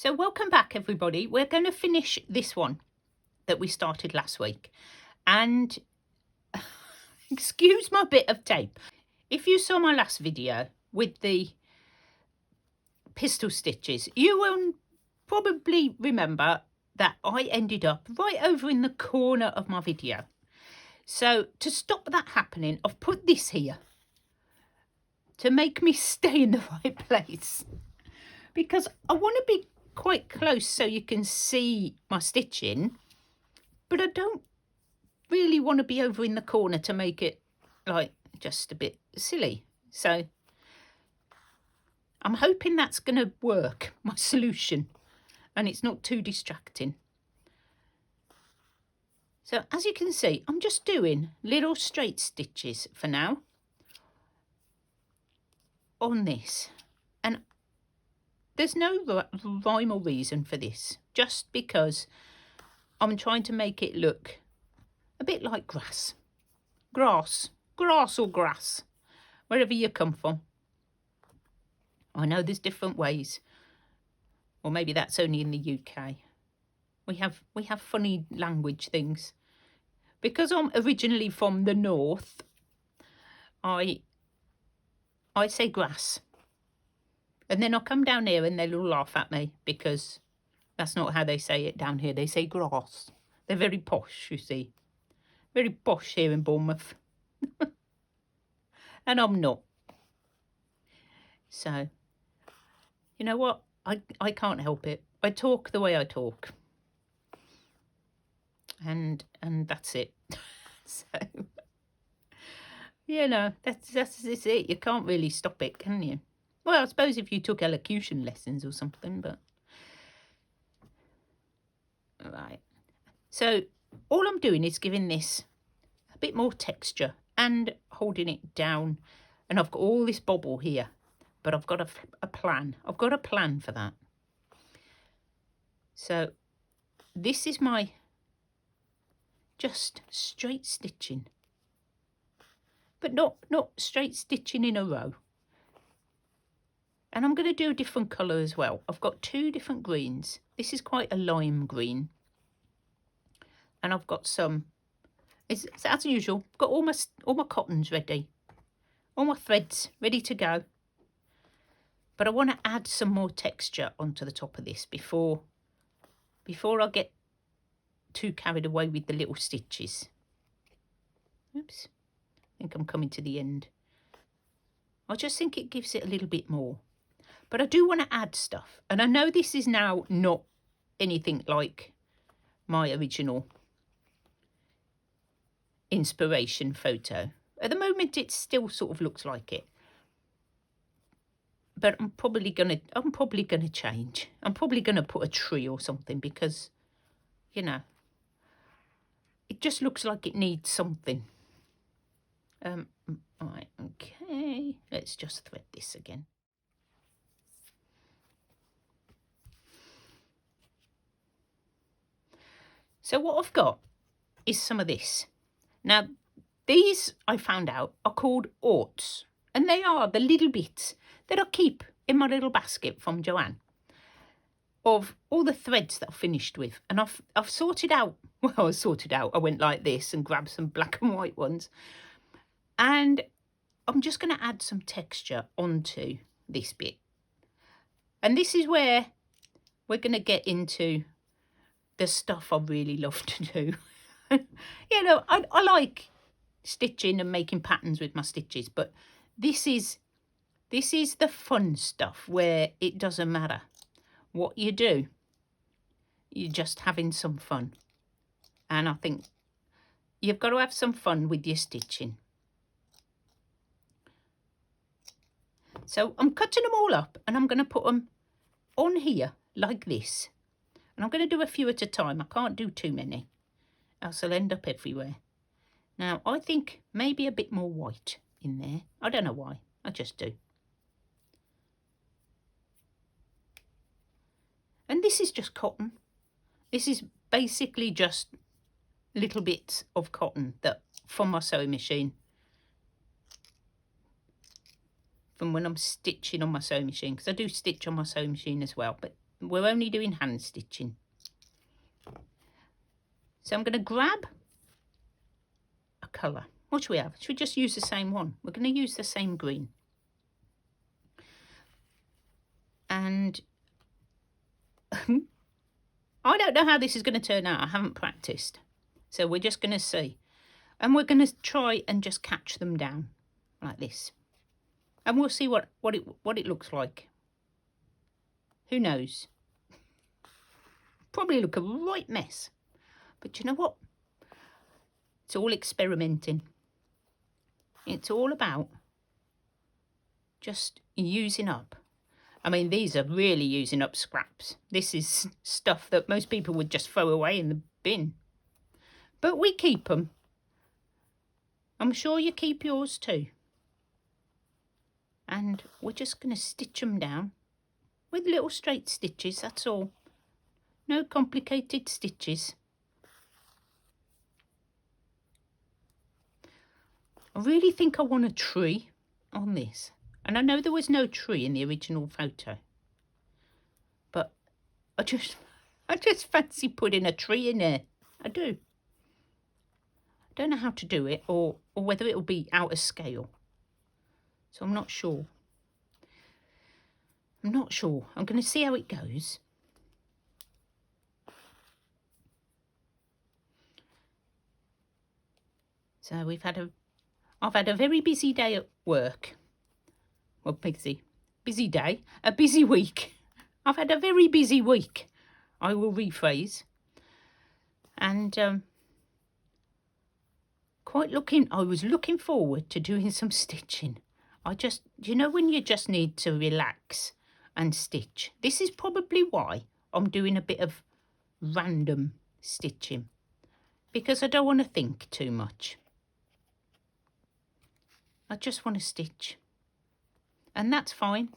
So welcome back, everybody. We're going to finish this one that we started last week. And excuse my bit of tape. If you saw my last video with the pistol stitches, you will probably remember that I ended up right over in the corner of my video. So to stop that happening, I've put this here to make me stay in the right place, because I want to be quite close so you can see my stitching, but I don't really want to be over in the corner to make it like just a bit silly. So I'm hoping that's going to work, my solution, and it's not too distracting. So as you can see, I'm just doing little straight stitches for now on this, and there's no rhyme or reason for this, just because I'm trying to make it look a bit like grass, or grass, wherever you come from. I know there's different ways, or maybe that's only in the UK. We have funny language things. Because I'm originally from the north, I say grass. And then I come down here and they'll all laugh at me, because that's not how they say it down here. They say grass. They're very posh, you see. Very posh here in Bournemouth. And I'm not. So, you know what? I can't help it. I talk the way I talk. And that's it. So, you know, that's it. You can't really stop it, can you? Well, I suppose if you took elocution lessons or something, but... Right. So, all I'm doing is giving this a bit more texture and holding it down. And I've got all this bobble here, but I've got a plan. I've got a plan for that. So, this is my just straight stitching. But not straight stitching in a row. And I'm going to do a different colour as well. I've got two different greens. This is quite a lime green. And I've got some, it's as usual, got all my cottons ready. All my threads ready to go. But I want to add some more texture onto the top of this before I get too carried away with the little stitches. Oops. I think I'm coming to the end. I just think it gives it a little bit more. But I do want to add stuff. And I know this is now not anything like my original inspiration photo. At the moment, it still sort of looks like it. But I'm probably gonna change. I'm probably gonna put a tree or something, because, you know, it just looks like it needs something. Right, okay. Let's just thread this again. So what I've got is some of this. Now, these, I found out, are called orts. And they are the little bits that I keep in my little basket from Joanne of all the threads that I've finished with. And I've sorted out, I went like this and grabbed some black and white ones. And I'm just going to add some texture onto this bit. And this is where we're going to get into the stuff I really love to do. You know, I like stitching and making patterns with my stitches, but this is the fun stuff where it doesn't matter what you do. You're just having some fun. And I think you've got to have some fun with your stitching. So I'm cutting them all up and I'm going to put them on here like this. And I'm going to do a few at a time. I can't do too many, else I'll end up everywhere. Now, I think maybe a bit more white in there. I don't know why. I just do. And this is just cotton. This is basically just little bits of cotton that from my sewing machine. From when I'm stitching on my sewing machine, because I do stitch on my sewing machine as well. But we're only doing hand stitching. So I'm going to grab a colour. What should we have? Should we just use the same one? We're going to use the same green. And I don't know how this is going to turn out. I haven't practiced. So we're just going to see. And we're going to try and just catch them down like this. And we'll see what it looks like. Who knows? Probably look a right mess. But you know what? It's all experimenting. It's all about just using up. I mean, these are really using up scraps. This is stuff that most people would just throw away in the bin. But we keep them. I'm sure you keep yours too. And we're just going to stitch them down with little straight stitches, that's all. No complicated stitches. I really think I want a tree on this. And I know there was no tree in the original photo. But I just fancy putting a tree in there. I do. I don't know how to do it or whether it'll be out of scale. So I'm not sure. I'm not sure. I'm going to see how it goes. So I've had a very busy day at work. Well, busy day, a busy week. I've had a very busy week. I will rephrase. And I was looking forward to doing some stitching. You know when you just need to relax and stitch? This is probably why I'm doing a bit of random stitching. Because I don't want to think too much. I just want to stitch. And that's fine.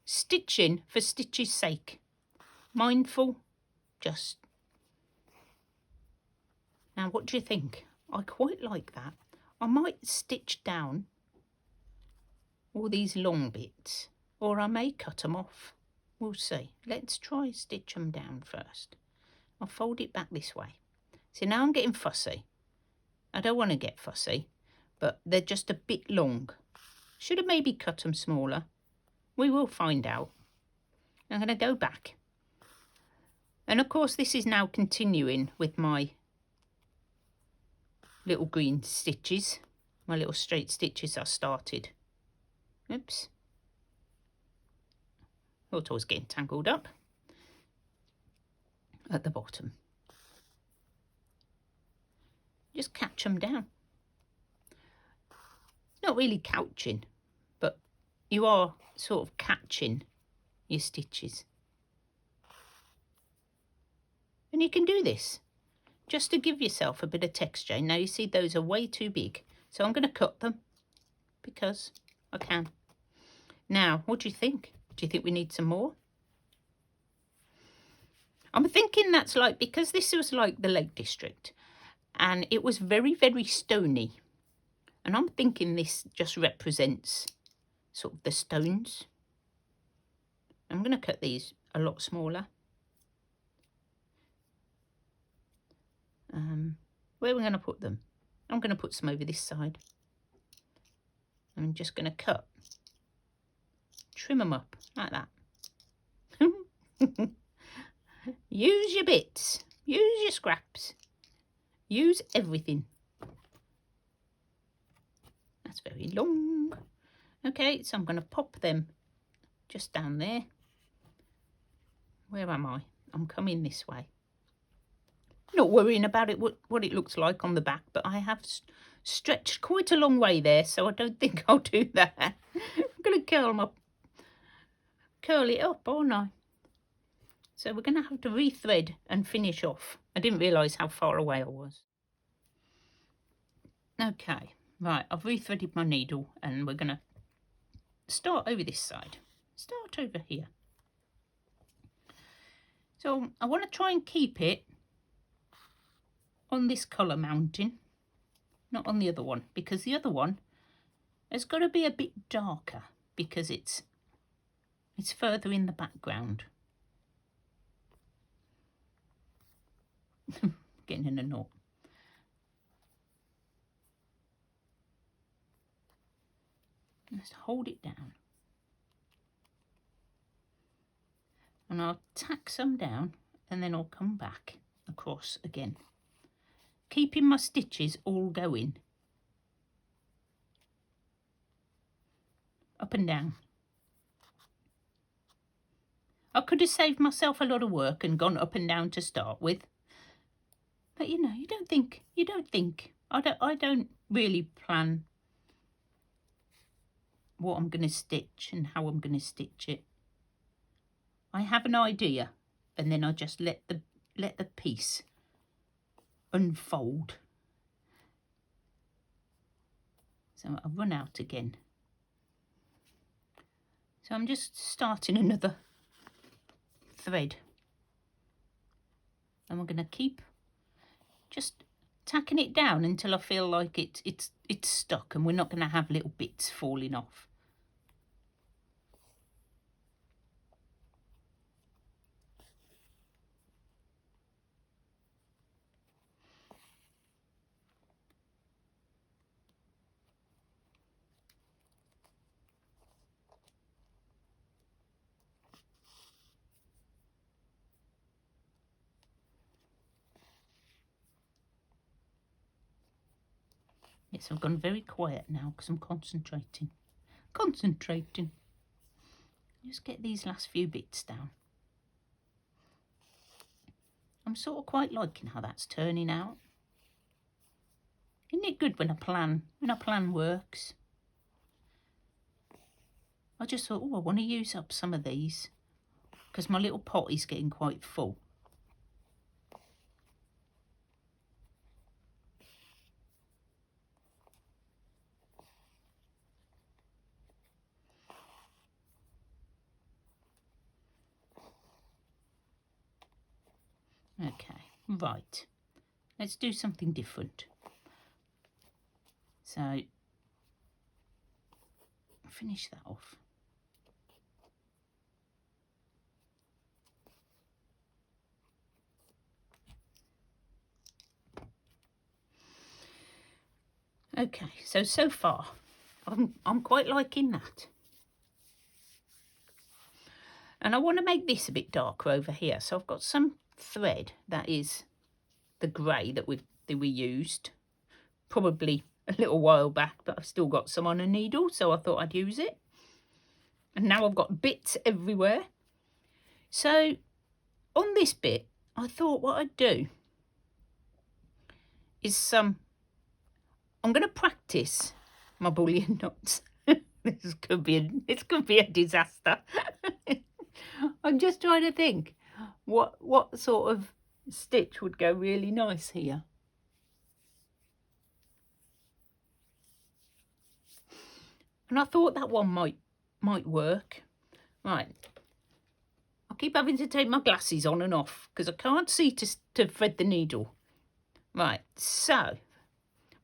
Stitching for stitch's sake. Mindful, just. Now, what do you think? I quite like that. I might stitch down all these long bits, or I may cut them off. We'll see. Let's try stitch them down first. I'll fold it back this way. See, now I'm getting fussy. I don't want to get fussy, but they're just a bit long. Should have maybe cut them smaller. We will find out. I'm going to go back. And of course this is now continuing with my little green stitches. My little straight stitches I started. Oops. Thought I was getting tangled up. At the bottom. Just catch them down. Not really couching, but you are sort of catching your stitches. And you can do this just to give yourself a bit of texture. Now you see those are way too big, so I'm going to cut them because I can. Now, what do you think? Do you think we need some more? I'm thinking that's like, because this was like the Lake District and it was very, very stony. And I'm thinking this just represents sort of the stones. I'm going to cut these a lot smaller. Where are we going to put them? I'm going to put some over this side. I'm just going to cut. Trim them up like that. Use your bits. Use your scraps. Use everything. That's very long. Okay, so I'm going to pop them just down there. Where am I? I'm coming this way. Not worrying about it, what it looks like on the back, but I have stretched quite a long way there, so I don't think I'll do that. I'm going to curl it up, aren't I? So we're going to have to rethread and finish off. I didn't realise how far away I was. Okay, right, I've rethreaded my needle and we're going to start over this side. Start over here. So I want to try and keep it on this colour mounting, not on the other one, because the other one has got to be a bit darker because it's further in the background. Getting in a knot. Just hold it down. And I'll tack some down and then I'll come back across again, keeping my stitches all going up and down. I could have saved myself a lot of work and gone up and down to start with, but you know, you don't think. I don't really plan what I'm going to stitch and how I'm going to stitch it. I have an idea and then I just let the piece unfold. So I've run out again. So I'm just starting another thread. And we're going to keep just tacking it down until I feel like it's stuck and we're not going to have little bits falling off. Yes, I've gone very quiet now because I'm concentrating. Just get these last few bits down. I'm sort of quite liking how that's turning out. Isn't it good when a plan works? I just thought, oh, I want to use up some of these because my little pot is getting quite full. Okay, right. Let's do something different. So, finish that off. Okay, so far, I'm quite liking that. And I want to make this a bit darker over here. So I've got some thread that is the grey that we used probably a little while back, but I've still got some on a needle, so I thought I'd use it. And now I've got bits everywhere. So on this bit, I thought what I'd do is I'm going to practice my bullion knots. This could be a disaster. I'm just trying to think what sort of stitch would go really nice here. And I thought that one might work. Right. I keep having to take my glasses on and off because I can't see to thread the needle. Right, so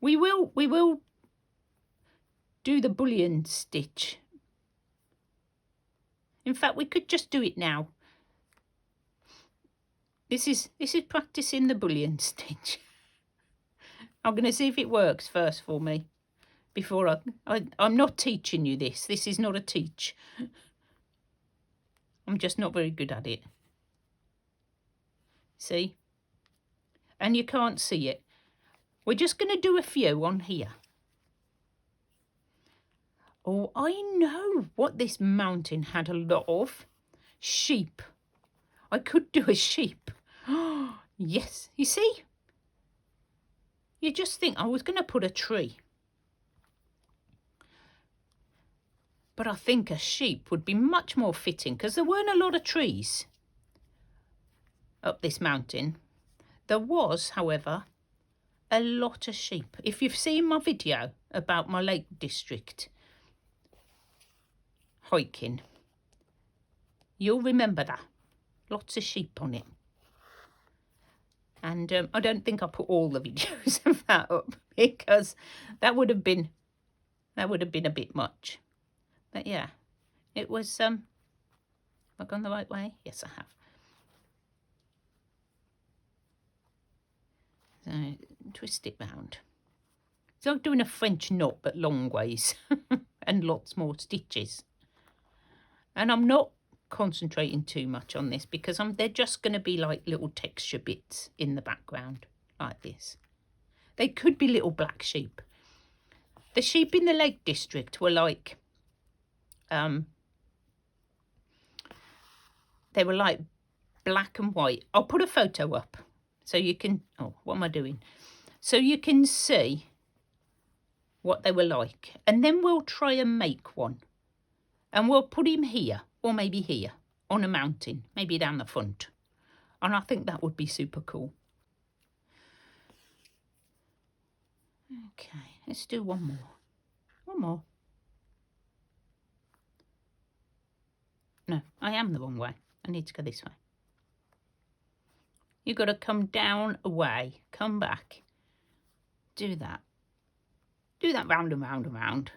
we will do the bullion stitch. In fact, we could just do it now. This is practicing the bullion stitch. I'm going to see if it works first for me before I'm not teaching you this. This is not a teach. I'm just not very good at it. See? And you can't see it. We're just going to do a few on here. Oh, I know what this mountain had a lot of. Sheep. I could do a sheep. Oh, yes. You see? You just think I was going to put a tree. But I think a sheep would be much more fitting because there weren't a lot of trees up this mountain. There was, however, a lot of sheep. If you've seen my video about my Lake District hiking, you'll remember that. Lots of sheep on it. And I don't think I put all the videos of that up because that would have been a bit much. But yeah, it was, have I gone the right way? Yes, I have. So twist it round. It's like doing a French knot but long ways and lots more stitches. And I'm not concentrating too much on this because they're just going to be like little texture bits in the background like this. They could be little black sheep. The sheep in the Lake District were like, they were like black and white. I'll put a photo up so you can, oh, what am I doing? So you can see what they were like. And then we'll try and make one. And we'll put him here, or maybe here, on a mountain, maybe down the front. And I think that would be super cool. Okay, let's do one more. One more. No, I am the wrong way. I need to go this way. You've got to come down away, come back. Do that. Do that round and round and round.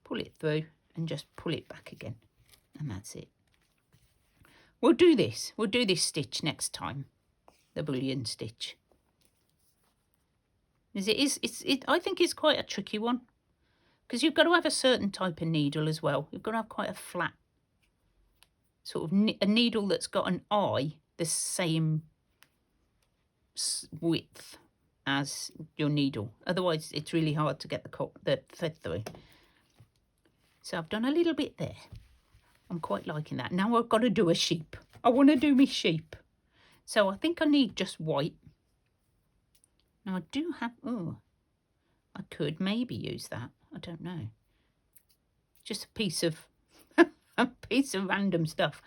Pull it through and just pull it back again. And that's it. We'll do this. We'll do this stitch next time. The bullion stitch. I think it's quite a tricky one. Because you've got to have a certain type of needle as well. You've got to have quite a flat, sort of a needle that's got an eye the same width as your needle. Otherwise, it's really hard to get the thread through. So I've done a little bit there. I'm quite liking that. Now I've got to do a sheep. I want to do my sheep. So I think I need just white. Now I do have, oh, I could maybe use that. I don't know. Just a piece of a piece of random stuff.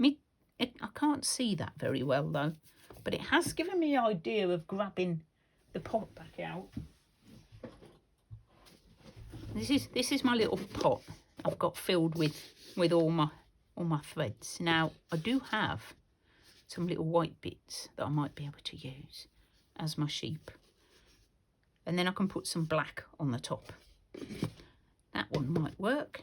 I can't see that very well though, but it has given me the idea of grabbing the pot back out. This is my little pot I've got filled with all my threads. Now I do have some little white bits that I might be able to use as my sheep. And then I can put some black on the top. That one might work.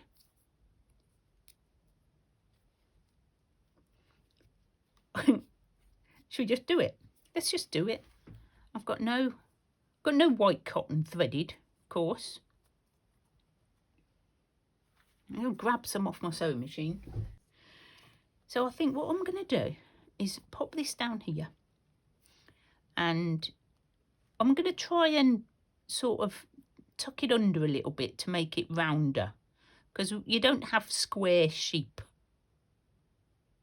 Should we just do it? Let's just do it. I've got no white cotton threaded, of course. I'll grab some off my sewing machine. So I think what I'm going to do is pop this down here. And I'm going to try and sort of tuck it under a little bit to make it rounder. Because you don't have square sheep.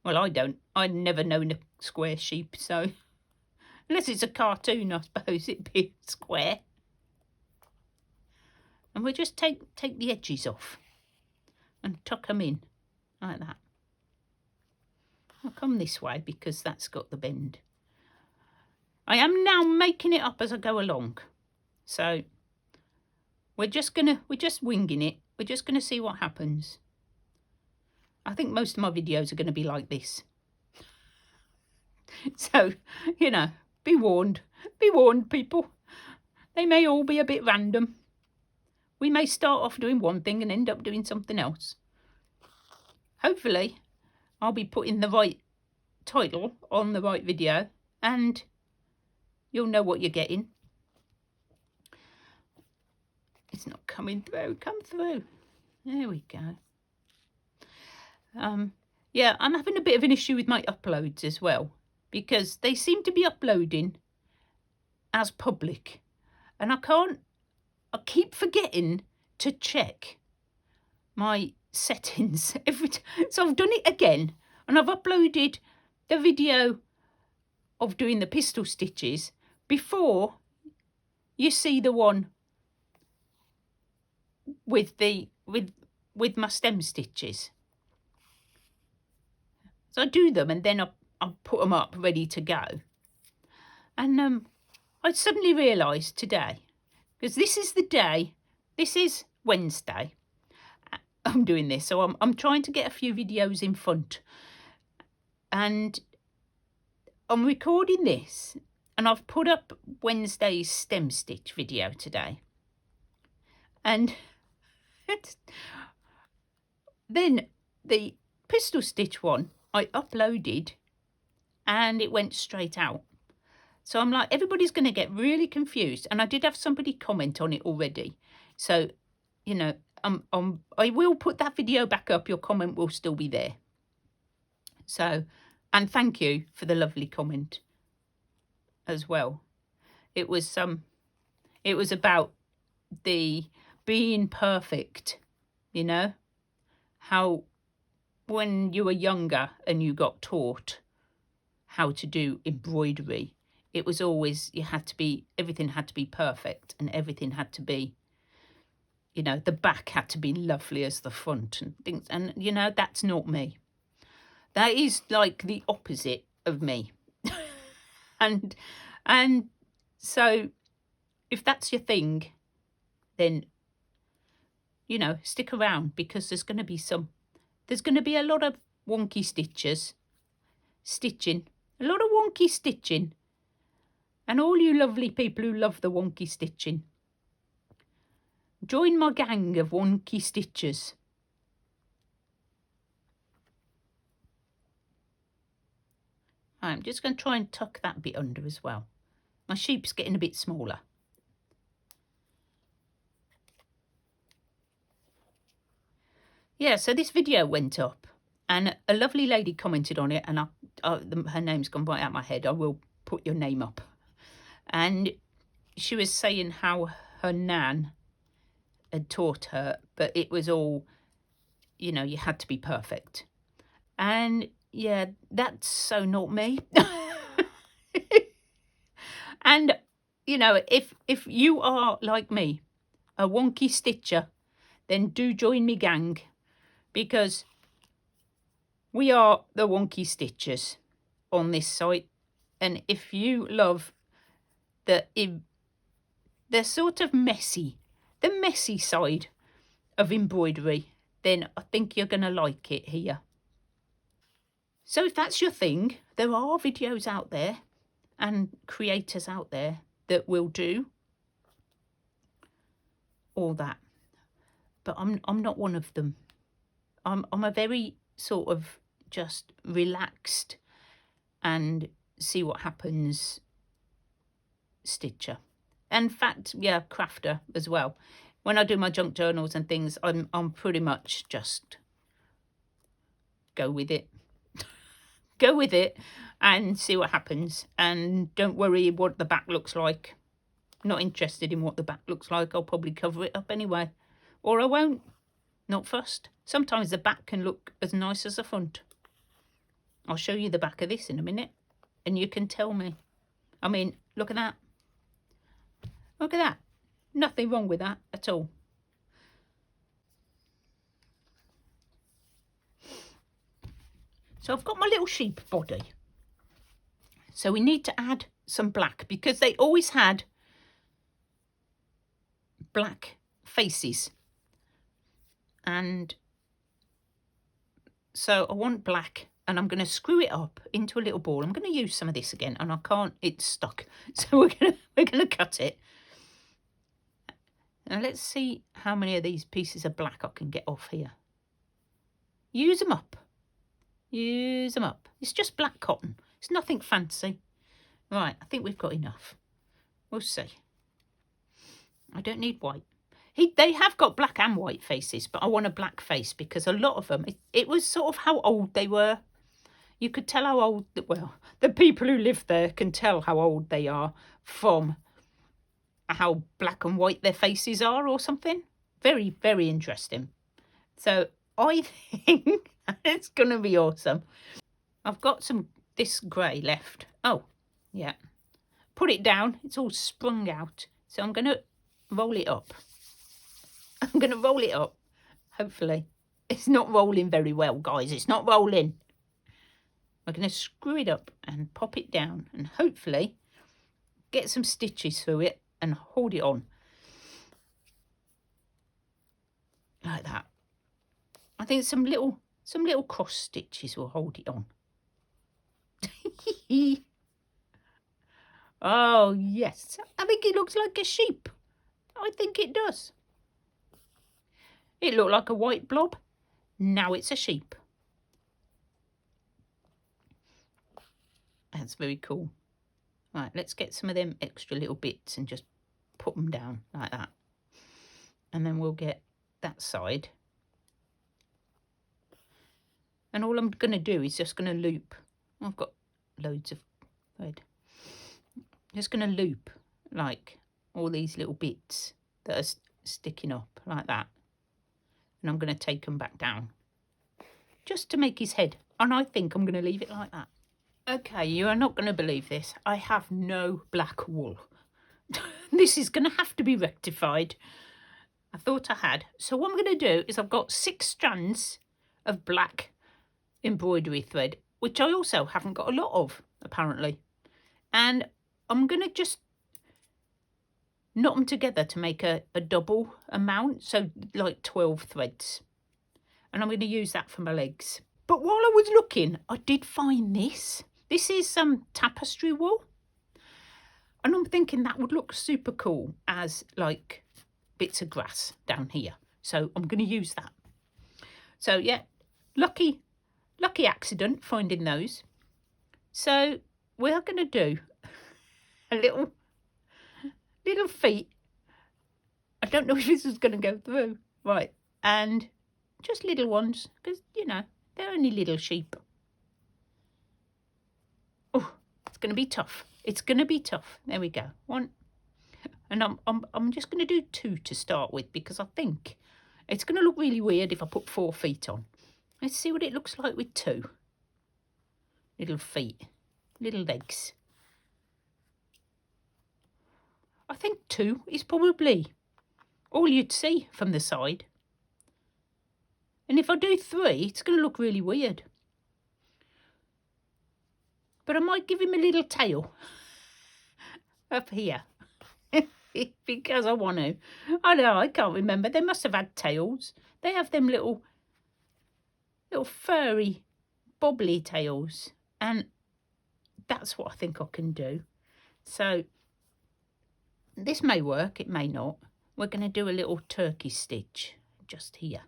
Well, I don't. I've never known a square sheep, so unless it's a cartoon, I suppose it'd be square. And we'll just take the edges off and tuck them in like that. I'll come this way because that's got the bend. I am now making it up as I go along. So we're just winging it. We're just gonna see what happens. I think most of my videos are going to be like this. So, you know, be warned. Be warned, people. They may all be a bit random. We may start off doing one thing and end up doing something else. Hopefully, I'll be putting the right title on the right video and you'll know what you're getting. It's not coming through. Come through. There we go. Yeah, I'm having a bit of an issue with my uploads as well because they seem to be uploading as public and I keep forgetting to check my settings every time. So I've done it again and I've uploaded the video of doing the pistol stitches before you see the one with my stem stitches. So I do them and then I put them up ready to go. And I suddenly realised today, because this is the day, this is Wednesday, I'm doing this. So I'm trying to get a few videos in front. And I'm recording this and I've put up Wednesday's stem stitch video today. And then the pistol stitch one, I uploaded and it went straight out. So I'm like, everybody's going to get really confused. And I did have somebody comment on it already. So, you know, I will put that video back up. Your comment will still be there. So, and thank you for the lovely comment as well. It was about the being perfect, you know, how when you were younger and you got taught how to do embroidery, it was always, everything had to be perfect, and everything had to be, you know, the back had to be lovely as the front and things. And, you know, that's not me. That is like the opposite of me. and so if that's your thing, then, you know, stick around, because there's going to be a lot of wonky stitchers stitching, a lot of wonky stitching. And all you lovely people who love the wonky stitching, join my gang of wonky stitchers. I'm just going to try and tuck that bit under as well. My sheep's getting a bit smaller. Yeah, so this video went up and a lovely lady commented on it, and her name's gone right out of my head. I will put your name up. And she was saying how her nan had taught her, but it was all, you know, you had to be perfect. And yeah, that's so not me. And, you know, if you are like me, a wonky stitcher, then do join me gang, because we are the Wonky Stitchers on this site. And if you love the sort of messy side of embroidery, then I think you're going to like it here. So if that's your thing, there are videos out there and creators out there that will do all that. But I'm not one of them. I'm a very sort of just relaxed and see what happens stitcher. In fact, yeah, crafter as well. When I do my junk journals and things, I'm pretty much just go with it. Go with it and see what happens. And don't worry what the back looks like. Not interested in what the back looks like. I'll probably cover it up anyway. Or I won't. Not fussed. Sometimes the back can look as nice as the front. I'll show you the back of this in a minute, and you can tell me. I mean, look at that. Look at that. Nothing wrong with that at all. So I've got my little sheep body. So we need to add some black, because they always had black faces. And so I want black, and I'm going to screw it up into a little ball. I'm going to use some of this again, and I can't, it's stuck. So we're going to cut it. Now let's see how many of these pieces of black I can get off here. Use them up. Use them up. It's just black cotton. It's nothing fancy. Right, I think we've got enough. We'll see. I don't need white. They have got black and white faces, but I want a black face, because a lot of them, it was sort of how old they were. You could tell how old, well, the people who live there can tell how old they are from how black and white their faces are or something. Very, very interesting. So I think it's going to be awesome. I've got this grey left. Oh, yeah. Put it down. It's all sprung out. So I'm going to roll it up. I'm going to roll it up. Hopefully. It's not rolling very well, guys. It's not rolling. I'm going to screw it up and pop it down, and hopefully get some stitches through it and hold it on. Like that. I think some little cross stitches will hold it on. Oh, yes. I think it looks like a sheep. I think it does. It looked like a white blob. Now it's a sheep. That's very cool. Right, let's get some of them extra little bits and just put them down like that. And then we'll get that side. And all I'm going to do is just going to loop. I've got loads of thread. Just going to loop like all these little bits that are sticking up like that. And I'm going to take them back down just to make his head. And I think I'm going to leave it like that. Okay, you are not going to believe this. I have no black wool. This is going to have to be rectified. I thought I had. So what I'm going to do is I've got 6 strands of black embroidery thread, which I also haven't got a lot of, apparently. And I'm going to just knot them together to make a double amount, so like 12 threads. And I'm going to use that for my legs. But while I was looking, I did find this. This is some tapestry wool. And I'm thinking that would look super cool as like bits of grass down here. So I'm going to use that. So yeah, lucky accident finding those. So we're going to do a little feet. I don't know if this is going to go through. Right. And just little ones, because, you know, they're only little sheep. Oh, it's going to be tough. It's going to be tough. There we go. 1. And I'm just going to do 2 to start with, because I think it's going to look really weird if I put 4 feet on. Let's see what it looks like with 2. Little feet. Little legs. I think 2 is probably all you'd see from the side. And if I do 3, it's going to look really weird. But I might give him a little tail up here. Because I want to. I know, I can't remember. They must have had tails. They have them little furry, bobbly tails. And that's what I think I can do. So this may work, it may not. We're going to do a little turkey stitch just here.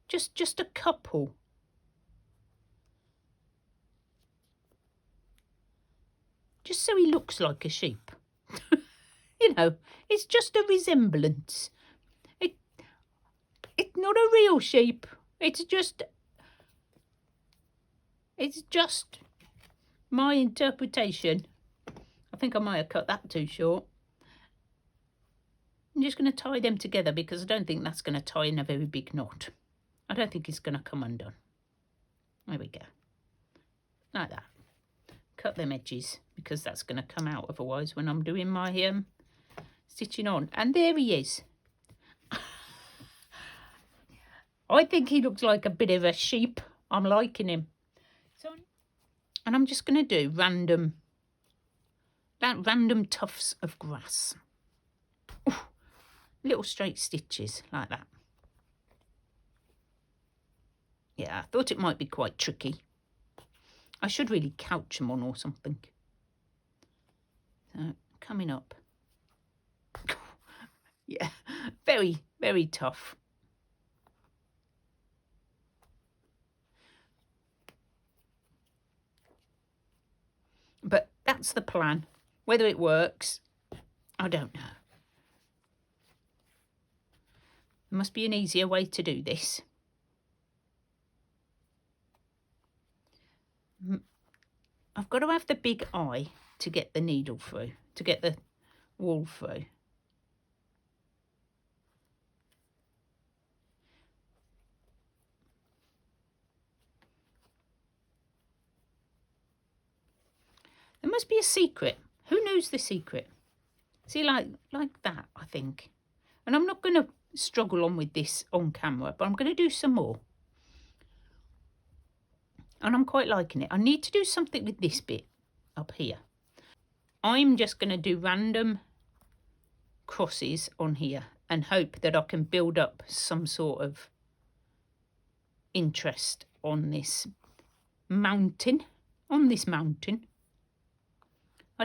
Just a couple. Just so he looks like a sheep. You know, it's just a resemblance. It's not a real sheep. It's just my interpretation. I think I might have cut that too short. I'm just going to tie them together because I don't think that's going to tie in a very big knot. I don't think it's going to come undone. There we go. Like that. Cut them edges because that's going to come out otherwise when I'm doing my stitching on. And there he is. I think he looks like a bit of a sheep. I'm liking him. And I'm just going to do random tufts of grass. Ooh, little straight stitches like that. Yeah, I thought it might be quite tricky. I should really couch them on or something. So, coming up. Yeah, very, very tough. But that's the plan. Whether it works, I don't know. There must be an easier way to do this. I've got to have the big eye to get the needle through, to get the wool through. There must be a secret. Who knows the secret? See, like that, I think. And I'm not going to struggle on with this on camera, but I'm going to do some more. And I'm quite liking it. I need to do something with this bit up here. I'm just going to do random crosses on here and hope that I can build up some sort of interest on this mountain. I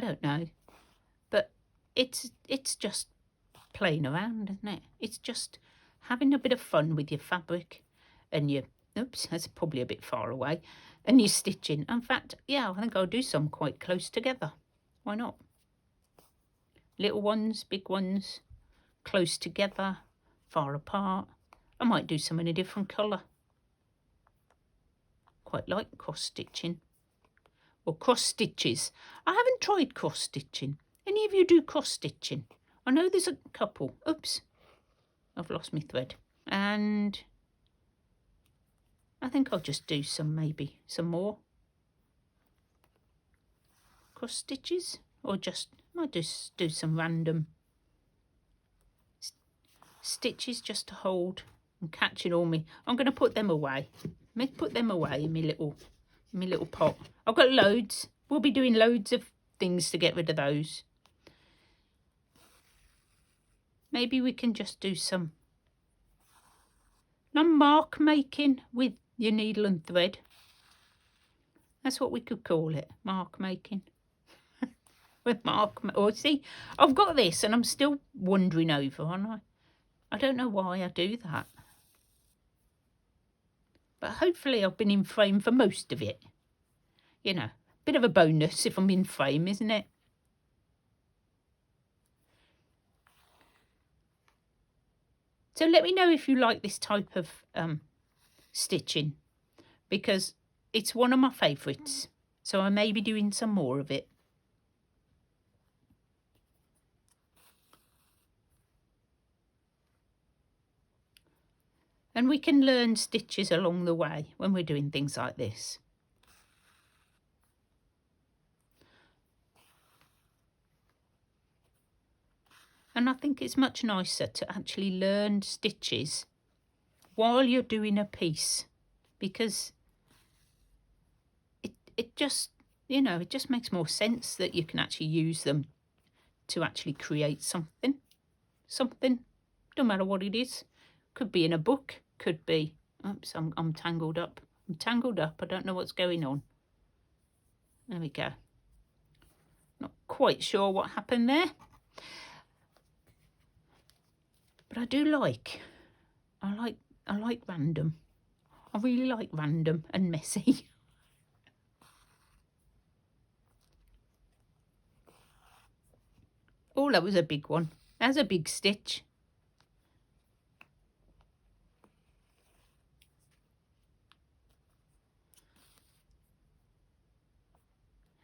don't know. But it's just playing around, isn't it? It's just having a bit of fun with your fabric and your... Oops, that's probably a bit far away. And you're stitching. In fact, yeah, I think I'll do some quite close together. Why not? Little ones, big ones, close together, far apart. I might do some in a different colour. Quite like cross stitching. Or cross stitches. I haven't tried cross stitching. Any of you do cross stitching? I know there's a couple. Oops, I've lost my thread. And I think I'll just do maybe some more cross stitches, or might just do some random stitches just to hold and catch it all me. I'm going to put them away. Put them away in my little pot. I've got loads. We'll be doing loads of things to get rid of those. Maybe we can just do some mark making with your needle and thread. That's what we could call it, mark making. With see, I've got this and I'm still wondering over, aren't I? I don't know why I do that. But hopefully I've been in frame for most of it. You know, bit of a bonus if I'm in frame, isn't it? So let me know if you like this type of stitching, because it's one of my favourites. So I may be doing some more of it. And we can learn stitches along the way when we're doing things like this. And I think it's much nicer to actually learn stitches while you're doing a piece, because it just, you know, it just makes more sense that you can actually use them to actually create something. No matter what it is. Could be in a book, could be, oops, I'm tangled up. I don't know what's going on. There we go. Not quite sure what happened there. But I like random. I really like random and messy. Oh, that was a big one. That's a big stitch.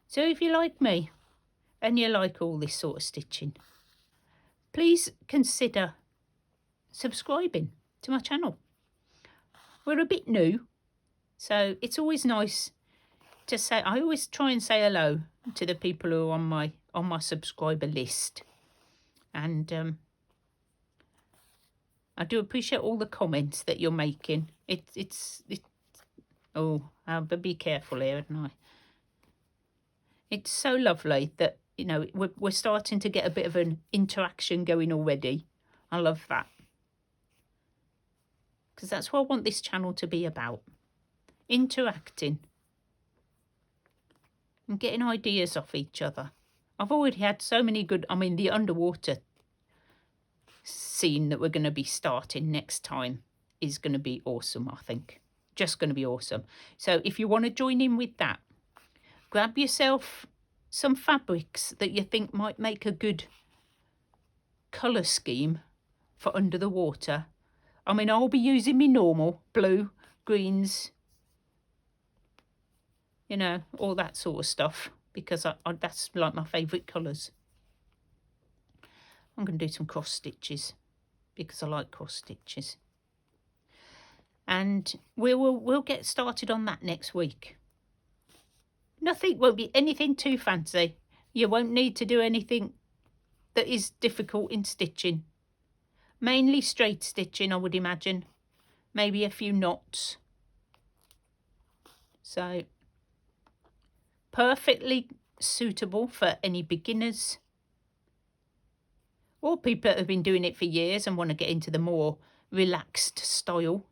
So if you like me and you like all this sort of stitching, please consider subscribing to my channel. We're a bit new, so it's always nice to say, I always try and say hello to the people who are on my subscriber list. And I do appreciate all the comments that you're making. Oh, I'll be careful here, hadn't I? It's so lovely that, you know, we're starting to get a bit of an interaction going already. I love that. Because that's what I want this channel to be about. Interacting. And getting ideas off each other. I've already had so many good, I mean, the underwater scene that we're going to be starting next time is going to be awesome, I think. Just going to be awesome. So if you want to join in with that, grab yourself some fabrics that you think might make a good colour scheme for under the water. I mean, I'll be using my normal blue, greens, you know, all that sort of stuff, because that's like my favourite colours. I'm going to do some cross stitches because I like cross stitches. And we'll get started on that next week. Won't be anything too fancy. You won't need to do anything that is difficult in stitching. Mainly straight stitching, I would imagine. Maybe a few knots. So, perfectly suitable for any beginners. Or people that have been doing it for years and want to get into the more relaxed style.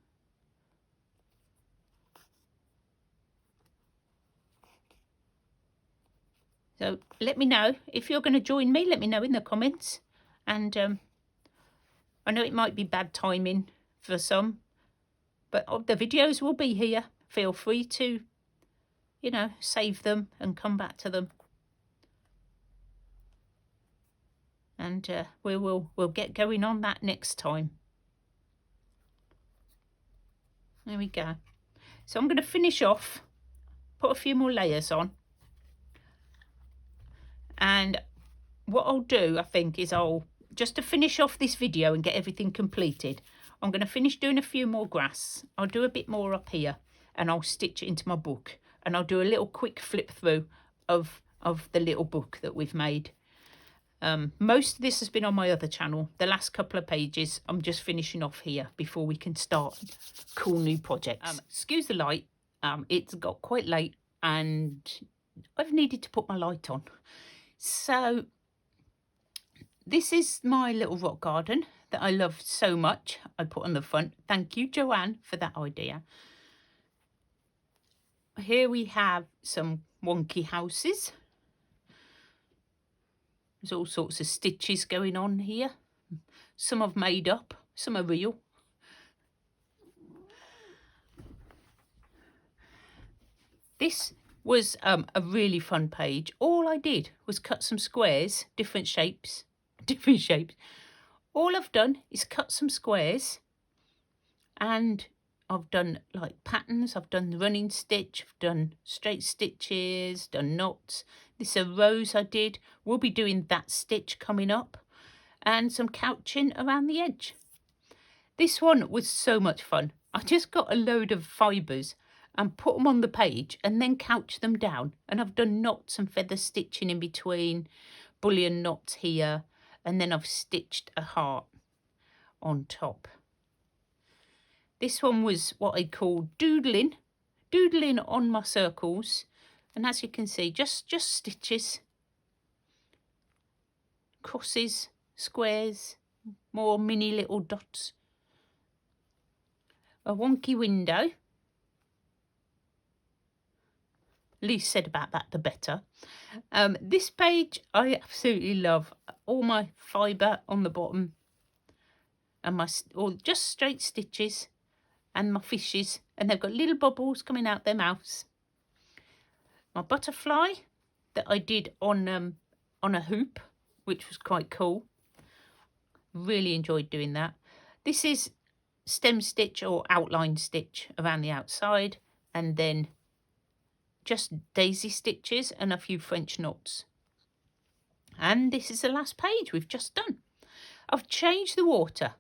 So let me know if you're going to join me. Let me know in the comments. And I know it might be bad timing for some, but the videos will be here. Feel free to, you know, save them and come back to them. And we'll get going on that next time. There we go. So I'm going to finish off, put a few more layers on. And what I'll do, I think, is just to finish off this video and get everything completed, I'm going to finish doing a few more grass. I'll do a bit more up here and I'll stitch it into my book. And I'll do a little quick flip through of the little book that we've made. Most of this has been on my other channel. The last couple of pages I'm just finishing off here before we can start cool new projects. Excuse the light. It's got quite late and I've needed to put my light on. So this is my little rock garden that I love so much. I put on the front. Thank you, Joanne, for that idea. Here we have some wonky houses. There's all sorts of stitches going on here. Some I've made up, some are real. This was a really fun page. All I did was cut some squares, different shapes. All I've done is cut some squares, and I've done like patterns. I've done the running stitch, I've done straight stitches, done knots. This is a rose I did. We'll be doing that stitch coming up, and some couching around the edge. This one was so much fun. I just got a load of fibres and put them on the page and then couch them down. And I've done knots and feather stitching in between, bullion knots here, and then I've stitched a heart on top. This one was what I call doodling on my circles. And as you can see, just stitches, crosses, squares, more mini little dots. A wonky window. Least said about that, the better. This page I absolutely love. All my fibre on the bottom, and just straight stitches, and my fishes, and they've got little bubbles coming out their mouths. My butterfly that I did on a hoop, which was quite cool. Really enjoyed doing that. This is stem stitch or outline stitch around the outside, and then just daisy stitches and a few French knots. And this is the last page we've just done. I've changed the water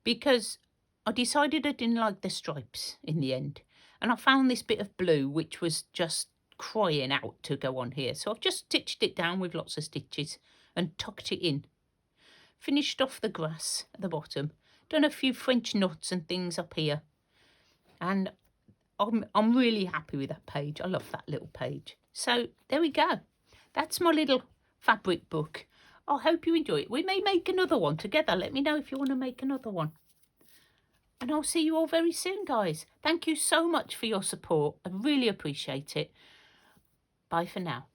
because I decided I didn't like the stripes in the end, and I found this bit of blue which was just crying out to go on here, so I've just stitched it down with lots of stitches and tucked it in. Finished off the grass at the bottom, done a few French knots and things up here, and I'm really happy with that page. I love that little page. So there we go. That's my little fabric book. I hope you enjoy it. We may make another one together. Let me know if you want to make another one. And I'll see you all very soon, guys. Thank you so much for your support. I really appreciate it. Bye for now.